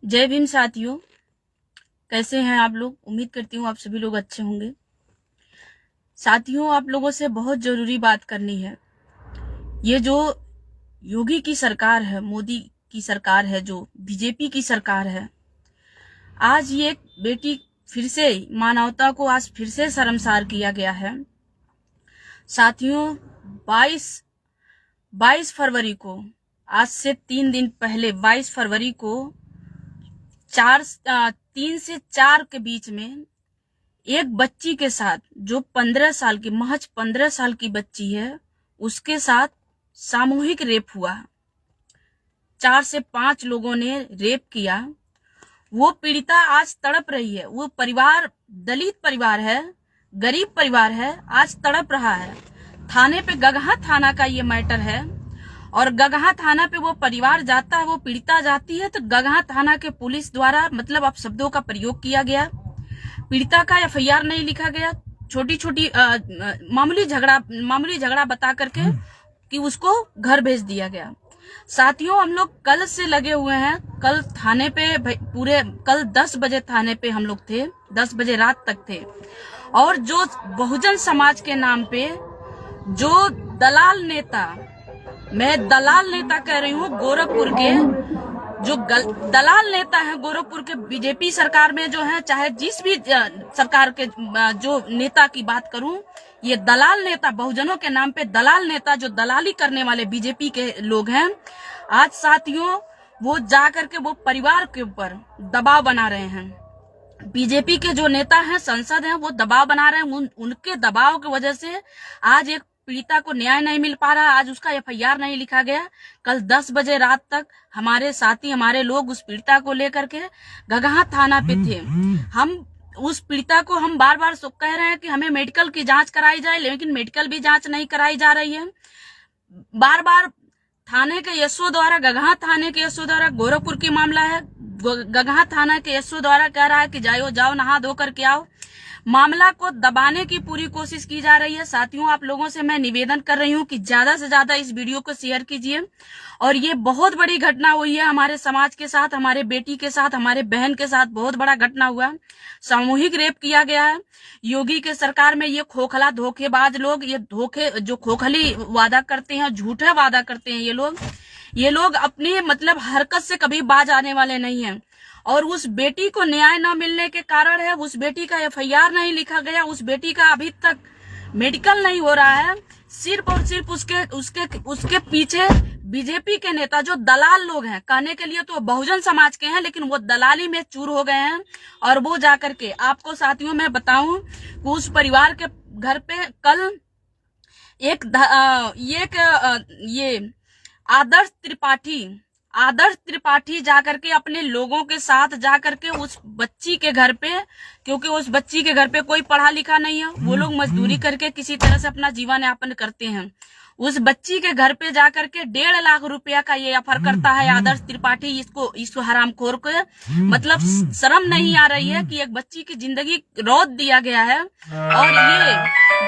जय भीम साथियों, कैसे हैं आप लोग। उम्मीद करती हूँ आप सभी लोग अच्छे होंगे। साथियों, आप लोगों से बहुत जरूरी बात करनी है। ये जो योगी की सरकार है, मोदी की सरकार है, जो बीजेपी की सरकार है, आज ये बेटी फिर से मानवता को आज फिर से शर्मसार किया गया है। साथियों, 22 फरवरी को, आज से 3 दिन पहले 22 फरवरी को 3 से 4 के बीच में एक बच्ची के साथ, जो 15 साल की, महज 15 साल की बच्ची है, उसके साथ सामूहिक रेप हुआ। 4 से 5 लोगों ने रेप किया। वो पीड़िता आज तड़प रही है। वो परिवार दलित परिवार है, गरीब परिवार है, आज तड़प रहा है। थाने पे, गगहा थाना का ये मैटर है, और गगहा थाना पे वो परिवार जाता है, वो पीड़िता जाती है, तो गगहा थाना के पुलिस द्वारा मतलब अब शब्दों का प्रयोग किया गया। पीड़िता का एफआईआर नहीं लिखा गया। छोटी छोटी मामूली झगड़ा बता करके कि उसको घर भेज दिया गया। साथियों, हम लोग कल से लगे हुए हैं। कल थाने पे कल 10 बजे थाने पे हम लोग थे, 10 बजे रात तक थे। और जो बहुजन समाज के नाम पे जो दलाल नेता, मैं दलाल नेता कह रही हूँ, गोरखपुर के जो दलाल नेता है, गोरखपुर के बीजेपी सरकार में जो है, चाहे जिस भी सरकार के जो नेता की बात करूं, ये दलाल नेता, बहुजनों के नाम पे दलाल नेता, जो दलाली करने वाले बीजेपी के लोग हैं, आज साथियों वो जाकर के वो परिवार के ऊपर दबाव बना रहे हैं। बीजेपी के जो नेता हैं, सांसद हैं, वो दबाव बना रहे हैं। उनके दबाव की वजह से आज एक पीड़िता को न्याय नहीं मिल पा रहा। आज उसका एफआईआर नहीं लिखा गया। कल 10 बजे रात तक हमारे साथी, हमारे लोग उस पीड़िता को लेकर के गगहा थाना पे थे। हम उस पीड़िता को हम बार बार कह रहे हैं कि हमें मेडिकल की जांच कराई जाए, लेकिन मेडिकल भी जांच नहीं कराई जा रही है। बार बार थाने के एसओ द्वारा, गगहा थाने के एसओ द्वारा, गोरखपुर की मामला है, गगहा थाना के एसओ द्वारा कह रहा है कि जाओ नहा धो करके आओ। मामला को दबाने की पूरी कोशिश की जा रही है। साथियों, आप लोगों से मैं निवेदन कर रही हूँ कि ज्यादा से ज्यादा इस वीडियो को शेयर कीजिए। और ये बहुत बड़ी घटना हुई है हमारे समाज के साथ, हमारे बेटी के साथ, हमारे बहन के साथ बहुत बड़ा घटना हुआ है। सामूहिक रेप किया गया है। योगी के सरकार में ये खोखला धोखेबाज लोग, जो खोखली वादा करते हैं, झूठा वादा करते हैं, ये लोग अपनी मतलब हरकत से कभी बाज आने वाले नहीं हैं। और उस बेटी को न्याय न मिलने के कारण है, उस बेटी का एफआईआर नहीं लिखा गया, उस बेटी का अभी तक मेडिकल नहीं हो रहा है। सिर्फ और सिर्फ उसके पीछे बीजेपी के नेता, जो दलाल लोग हैं, कहने के लिए तो बहुजन समाज के हैं, लेकिन वो दलाली में चूर हो गए हैं। और वो जाकर के, आपको साथियों मैं बताऊं कि उस परिवार के घर पे कल ये आदर्श त्रिपाठी जाकर के अपने लोगों के साथ जाकर के उस बच्ची के घर पे, क्योंकि उस बच्ची के घर पे कोई पढ़ा लिखा नहीं है, वो लोग मजदूरी करके किसी तरह से अपना जीवन यापन करते हैं। उस बच्ची के घर पे जाकर के 1.5 लाख रुपया का ये ऑफर करता है आदर्श त्रिपाठी। इस हरामखोर को मतलब शर्म नहीं आ रही है कि एक बच्ची की जिंदगी रौंद दिया गया है, और ये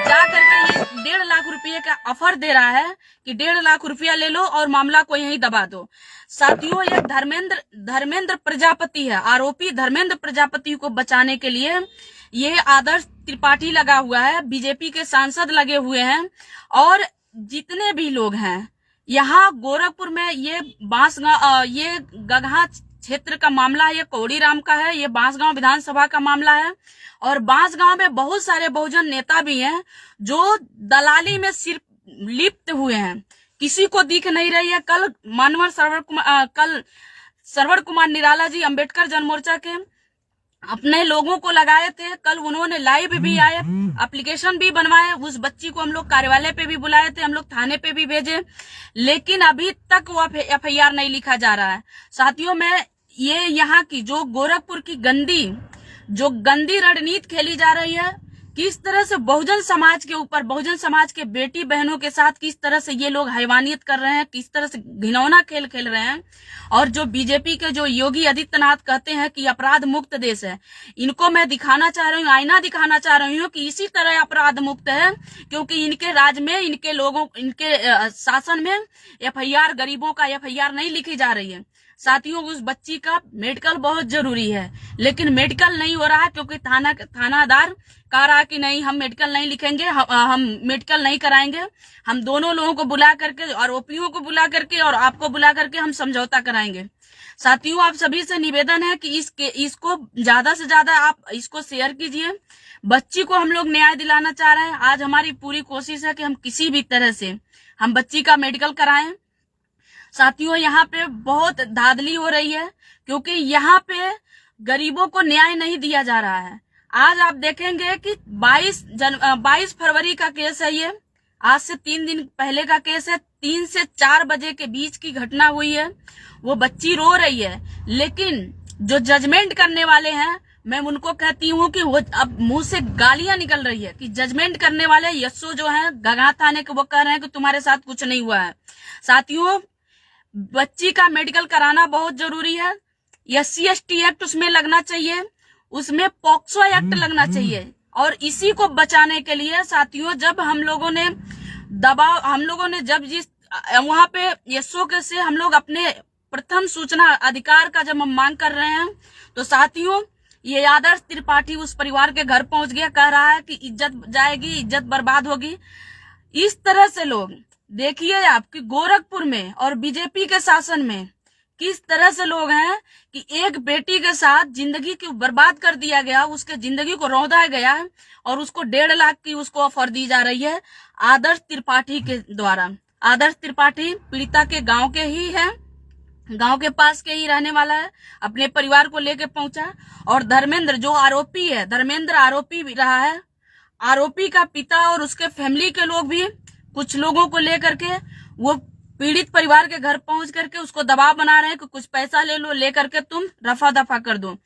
जाकर के ये 1.5 लाख रुपये का ऑफर दे रहा है कि 1.5 लाख रुपया ले लो और मामला को यहीं दबा दो। साथियों, ये धर्मेंद्र प्रजापति है, आरोपी धर्मेंद्र प्रजापति को बचाने के लिए ये आदर्श त्रिपाठी लगा हुआ है, बीजेपी के सांसद लगे हुए हैं, और जितने भी लोग हैं यहाँ गोरखपुर में, ये ये गगहा क्षेत्र का मामला है, ये कौड़ीराम का है, ये बांसगांव विधानसभा का मामला है। और बांसगांव में बहुत सारे बहुजन नेता भी हैं जो दलाली में सिर्फ लिप्त हुए हैं, किसी को दिख नहीं रही है। कल सरवण कुमार निराला जी, अंबेडकर जन मोर्चा के, अपने लोगों को लगाए थे। कल उन्होंने लाइव भी आए, एप्लीकेशन भी बनवाए। उस बच्ची को हम लोग कार्यालय पे भी बुलाए थे, हम लोग थाने पे भी भेजे, लेकिन अभी तक वो एफआईआर नहीं लिखा जा रहा है। साथियों, मैं ये यहाँ की जो गोरखपुर की गंदी रणनीति खेली जा रही है, किस तरह से बहुजन समाज के ऊपर, बहुजन समाज के बेटी बहनों के साथ किस तरह से ये लोग हैवानियत कर रहे हैं, किस तरह से घिनौना खेल खेल रहे हैं। और जो बीजेपी के जो योगी आदित्यनाथ कहते हैं कि अपराध मुक्त देश है, इनको मैं दिखाना चाह रही हूँ, आईना दिखाना चाह रही हूँ कि इसी तरह अपराध मुक्त है, क्योंकि इनके राज में, इनके शासन में एफआईआर, गरीबों का एफआईआर नहीं लिखी जा रही है। साथियों उस बच्ची का मेडिकल बहुत जरूरी है, लेकिन मेडिकल नहीं हो रहा है क्योंकि थानादार कह रहा है कि नहीं हम मेडिकल नहीं लिखेंगे, हम मेडिकल नहीं कराएंगे। हम दोनों लोगों को बुला करके, आरोपियों को बुला करके और आपको बुला करके हम समझौता कराएंगे। साथियों आप सभी से निवेदन है कि इसको ज्यादा से ज्यादा आप इसको शेयर कीजिए। बच्ची को हम लोग न्याय दिलाना चाह रहे हैं। आज हमारी पूरी कोशिश है कि हम किसी भी तरह से हम बच्ची का मेडिकल कराएं। साथियों यहाँ पे बहुत धांधली हो रही है क्योंकि यहाँ पे गरीबों को न्याय नहीं दिया जा रहा है। आज आप देखेंगे कि 22 फरवरी का केस है, ये आज से 3 दिन पहले का केस है। 3 से 4 बजे के बीच की घटना हुई है। वो बच्ची रो रही है, लेकिन जो जजमेंट करने वाले हैं मैं उनको कहती हूँ कि वो अब मुंह से गालियां निकल रही है कि जजमेंट करने वाले यस्सो जो हैं गगा थाने के, वो कह रहे हैं कि तुम्हारे साथ कुछ नहीं हुआ है। साथियों बच्ची का मेडिकल कराना बहुत जरूरी है। SC/ST एक्ट उसमें लगना चाहिए, उसमें पॉक्सो एक्ट लगना चाहिए। और इसी को बचाने के लिए साथियों जब हम लोगों ने जब जिस वहां पे यस्सो के से हम लोग अपने प्रथम सूचना अधिकार का जब हम मांग कर रहे हैं, तो साथियों ये आदर्श त्रिपाठी उस परिवार के घर पहुंच गया, कह रहा है कि इज्जत जाएगी, इज्जत बर्बाद होगी। इस तरह से लोग देखिए आपकी गोरखपुर में और बीजेपी के शासन में किस तरह से लोग हैं कि एक बेटी के साथ जिंदगी को बर्बाद कर दिया गया, उसके जिंदगी को रौंदा गया और उसको 1.5 लाख की उसको ऑफर दी जा रही है आदर्श त्रिपाठी के द्वारा। आदर्श त्रिपाठी पीड़िता के गांव के ही है, गांव के पास के ही रहने वाला है, अपने परिवार को लेके पहुंचा। और धर्मेंद्र जो आरोपी है, धर्मेंद्र आरोपी भी रहा है। आरोपी का पिता और उसके फैमिली के लोग भी कुछ लोगों को लेकर के वो पीड़ित परिवार के घर पहुंच करके उसको दबाव बना रहे हैं कि कुछ पैसा ले लो, लेकर के तुम रफा दफा कर दो।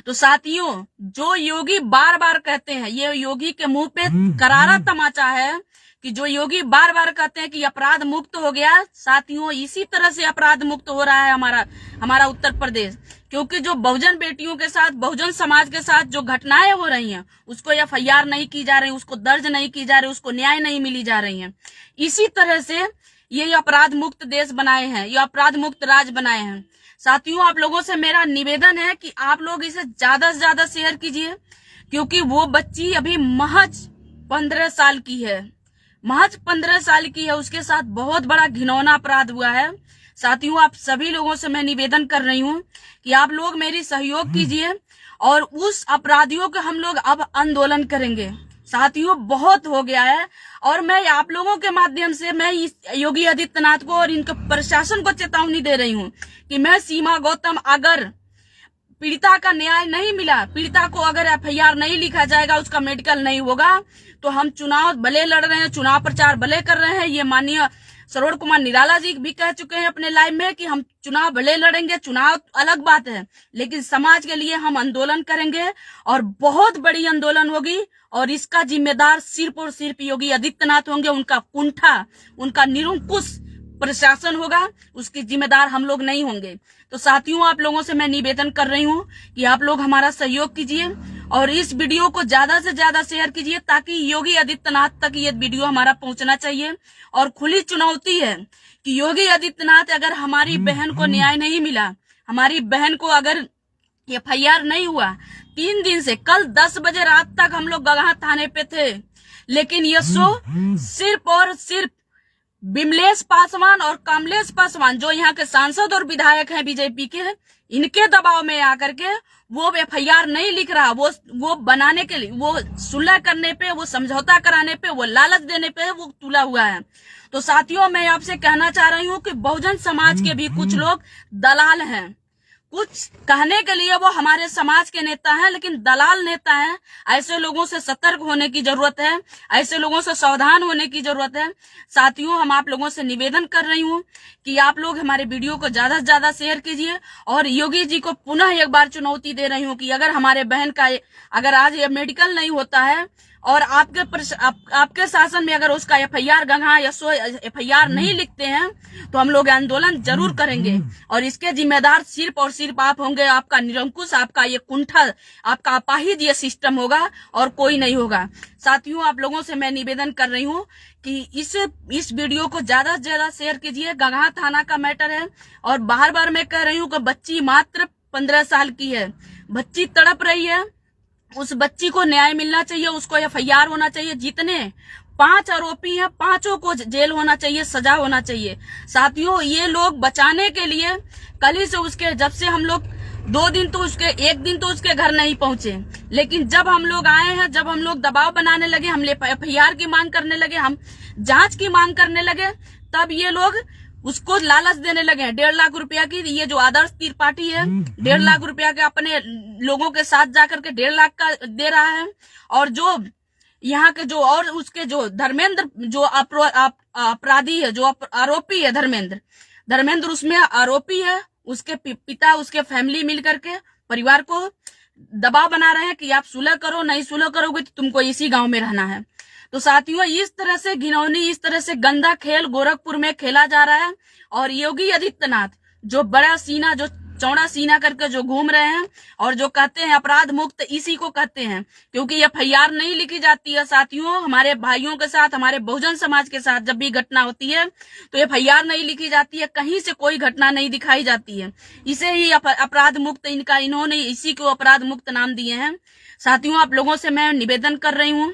तो साथियों जो योगी बार बार कहते हैं, ये योगी के मुंह पे करारा तमाचा है कि जो योगी बार बार कहते हैं कि अपराध मुक्त हो गया। साथियों इसी तरह से अपराध मुक्त हो रहा है हमारा उत्तर प्रदेश, क्योंकि जो बहुजन बेटियों के साथ, बहुजन समाज के साथ जो घटनाएं हो रही हैं उसको FIR नहीं की जा रही, उसको दर्ज नहीं की जा रही, उसको न्याय नहीं मिली जा रही है। इसी तरह से ये अपराध मुक्त देश बनाए हैं, ये अपराध मुक्त राज्य बनाए हैं। साथियों आप लोगों से मेरा निवेदन है कि आप लोग इसे ज्यादा से ज्यादा शेयर कीजिए, क्योंकि वो बच्ची अभी महज 15 साल की है, महज 15 साल की है, उसके साथ बहुत बड़ा घिनौना अपराध हुआ है। साथियों आप सभी लोगों से मैं निवेदन कर रही हूँ कि आप लोग मेरी सहयोग कीजिए और उस अपराधियों का हम लोग अब आंदोलन करेंगे। साथियों बहुत हो गया है और मैं आप लोगों के माध्यम से मैं इस योगी आदित्यनाथ को और इनके प्रशासन को चेतावनी दे रही हूँ कि मैं सीमा गौतम, अगर पीड़िता का न्याय नहीं मिला, पीड़िता को अगर FIR नहीं लिखा जाएगा, उसका मेडिकल नहीं होगा, तो हम चुनाव भले लड़ रहे हैं, चुनाव प्रचार भले कर रहे हैं। ये माननीय श्रवण कुमार निराला जी भी कह चुके हैं अपने लाइव में कि हम चुनाव भले लड़ेंगे, चुनाव अलग बात है, लेकिन समाज के लिए हम आंदोलन करेंगे और बहुत बड़ी आंदोलन होगी। और इसका जिम्मेदार सिर्फ और सिर्फ योगी आदित्यनाथ होंगे, उनका कुंठा, उनका निरंकुश प्रशासन होगा, उसकी जिम्मेदार हम लोग नहीं होंगे। तो साथियों आप लोगों से मैं निवेदन कर रही हूँ कि आप लोग हमारा सहयोग कीजिए और इस वीडियो को ज्यादा से ज्यादा शेयर कीजिए, ताकि योगी आदित्यनाथ तक ये वीडियो हमारा पहुंचना चाहिए। और खुली चुनौती है कि योगी आदित्यनाथ अगर हमारी बहन को न्याय नहीं मिला, हमारी बहन को अगर FIR नहीं हुआ, 3 दिन से कल 10 बजे रात तक हम लोग गगहा थाने पे थे, लेकिन यस्सो सिर्फ और सिर्फ विमलेश पासवान और कमलेश पासवान जो यहाँ के सांसद और विधायक हैं बीजेपी के, इनके दबाव में आकर के वो FIR नहीं लिख रहा। वो बनाने के लिए, वो सुलह करने पे, वो समझौता कराने पे, वो लालच देने पे वो तुला हुआ है। तो साथियों मैं आपसे कहना चाह रही हूँ कि बहुजन समाज के भी कुछ लोग दलाल हैं, कुछ कहने के लिए वो हमारे समाज के नेता हैं, लेकिन दलाल नेता हैं। ऐसे लोगों से सतर्क होने की जरूरत है, ऐसे लोगों से सावधान होने की जरूरत है। साथियों हम आप लोगों से निवेदन कर रही हूँ कि आप लोग हमारे वीडियो को ज्यादा से ज्यादा शेयर कीजिए। और योगी जी को पुनः एक बार चुनौती दे रही हूँ कि अगर हमारे बहन का अगर आज ये मेडिकल नहीं होता है और आपके शासन में अगर उसका एफआईआर गंगा यशो एफआईआर नहीं लिखते हैं तो हम लोग आंदोलन जरूर करेंगे और इसके जिम्मेदार सिर्फ और सिर्फ आप होंगे। आपका निरंकुश, आपका ये कुंठा, आपका अपाहिज ये सिस्टम होगा और कोई नहीं होगा। साथियों, आप लोगों से मैं निवेदन कर रही हूँ कि इस वीडियो को ज्यादा से ज्यादा शेयर कीजिए। गंगा थाना का मैटर है और बार बार मैं कह रही हूँ कि बच्ची मात्र 15 साल की है, बच्ची तड़प रही है, उस बच्ची को न्याय मिलना चाहिए, उसको एफआईआर होना चाहिए। जितने 5 आरोपी हैं 5 को जेल होना चाहिए, सजा होना चाहिए। साथियों, ये लोग बचाने के लिए कल ही से उसके, जब से हम लोग 2 दिन तो उसके, 1 दिन तो उसके घर नहीं पहुंचे, लेकिन जब हम लोग आए हैं, जब हम लोग दबाव बनाने लगे, हम एफआईआर की मांग करने लगे, हम जांच की मांग करने लगे, तब ये लोग उसको लालच देने लगे हैं 1.5 लाख रुपया की। ये जो आदर्श त्रिपाठी है 1.5 लाख रुपया के अपने लोगों के साथ जाकर के 1.5 लाख का दे रहा है। और जो यहाँ के जो और उसके जो धर्मेंद्र जो अपराधी है, जो आरोपी है, धर्मेंद्र उसमें आरोपी है। उसके पिता, उसके फैमिली मिल करके परिवार को दबाव बना रहे हैं कि आप सुलह करो, नहीं सुलह करोगे तो तुमको इसी गांव में रहना है। तो साथियों, इस तरह से घिनौनी, इस तरह से गंदा खेल गोरखपुर में खेला जा रहा है। और योगी आदित्यनाथ जो बड़ा सीना, जो चौड़ा सीना करके जो घूम रहे हैं और जो कहते हैं अपराध मुक्त, इसी को कहते हैं, क्योंकि एफआईआर नहीं लिखी जाती है। साथियों, हमारे भाइयों के साथ, हमारे बहुजन समाज के साथ जब भी घटना होती है तो एफआईआर नहीं लिखी जाती है, कहीं से कोई घटना नहीं दिखाई जाती है। इसे ही अपराध मुक्त, इन्होंने इसी को अपराध मुक्त नाम दिए हैं। साथियों, आप लोगों से मैं निवेदन कर रही हूँ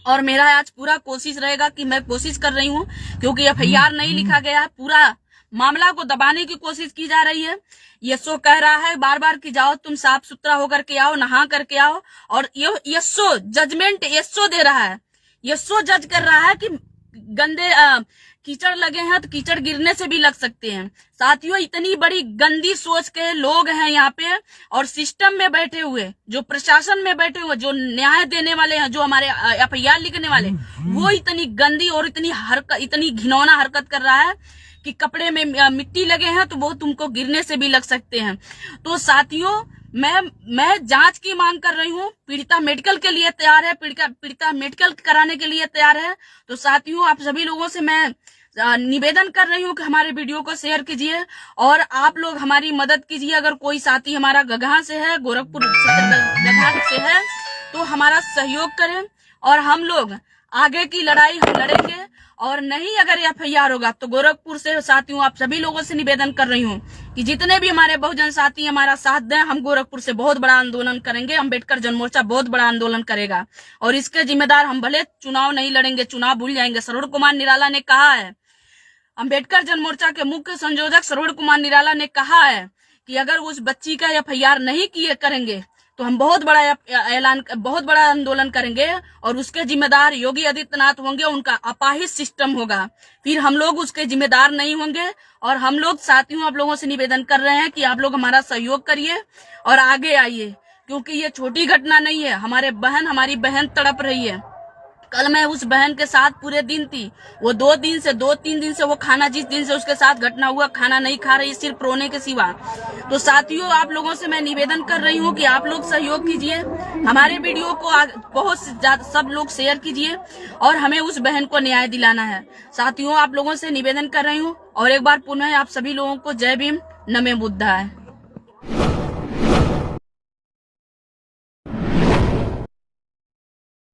और मेरा आज पूरा कोशिश रहेगा कि मैं कोशिश कर रही हूँ, क्योंकि एफआईआर नहीं लिखा गया है, पूरा मामला को दबाने की कोशिश की जा रही है। यशो कह रहा है बार बार कि जाओ तुम साफ सुथरा होकर के आओ, नहा करके आओ, और यशो जजमेंट यशो दे रहा है, यशो जज कर रहा है कि गंदे कीचड़ लगे हैं तो कीचड़ गिरने से भी लग सकते हैं। साथियों, इतनी बड़ी गंदी सोच के लोग हैं यहाँ पे, और सिस्टम में बैठे हुए, जो प्रशासन में बैठे हुए, जो न्याय देने वाले हैं, जो हमारे एफआईआर लिखने वाले, वो इतनी गंदी और इतनी घिनौना हरकत कर रहा है कि कपड़े में मिट्टी लगे हैं तो वो तुमको गिरने से भी लग सकते हैं। तो साथियों, मैं जांच की मांग कर रही हूँ। पीड़िता मेडिकल के लिए तैयार है, पीड़िता मेडिकल कराने के लिए तैयार है। तो साथियों, आप सभी लोगों से मैं निवेदन कर रही हूँ कि हमारे वीडियो को शेयर कीजिए और आप लोग हमारी मदद कीजिए। अगर कोई साथी हमारा गगहा से है, गोरखपुर गगहा से है, तो हमारा सहयोग करें और हम लोग आगे की लड़ाई हम लड़ेंगे। और नहीं अगर एफआईआर होगा तो गोरखपुर से साथियों, आप सभी लोगों से निवेदन कर रही हूँ कि जितने भी हमारे बहुजन साथी हमारा साथ दें, हम गोरखपुर से बहुत बड़ा आंदोलन करेंगे। अम्बेडकर जनमोर्चा बहुत बड़ा आंदोलन करेगा और इसके जिम्मेदार हम भले चुनाव नहीं लड़ेंगे, चुनाव भूल जाएंगे। सरोज कुमार निराला ने कहा है, अम्बेडकर जनमोर्चा के मुख्य संयोजक सरोज कुमार निराला ने कहा है कि अगर उस बच्ची का एफआईआर नहीं किए करेंगे तो हम बहुत बड़ा आंदोलन करेंगे और उसके जिम्मेदार योगी आदित्यनाथ होंगे, उनका अपाहिज सिस्टम होगा, फिर हम लोग उसके जिम्मेदार नहीं होंगे। और हम लोग साथियों, आप लोगों से निवेदन कर रहे हैं कि आप लोग हमारा सहयोग करिए और आगे आइए, क्योंकि ये छोटी घटना नहीं है। हमारी बहन तड़प रही है। कल मैं उस बहन के साथ पूरे दिन थी, वो 2-3 दिन से वो खाना, जिस दिन से उसके साथ घटना हुआ, खाना नहीं खा रही, सिर्फ रोने के सिवा। तो साथियों, आप लोगों से मैं निवेदन कर रही हूँ कि आप लोग सहयोग कीजिए, हमारे वीडियो को बहुत ज्यादा सब लोग शेयर कीजिए और हमें उस बहन को न्याय दिलाना है। साथियों, आप लोगों से निवेदन कर रही हूँ और एक बार पुनः आप सभी लोगों को जय भीम, नमो बुद्धाय।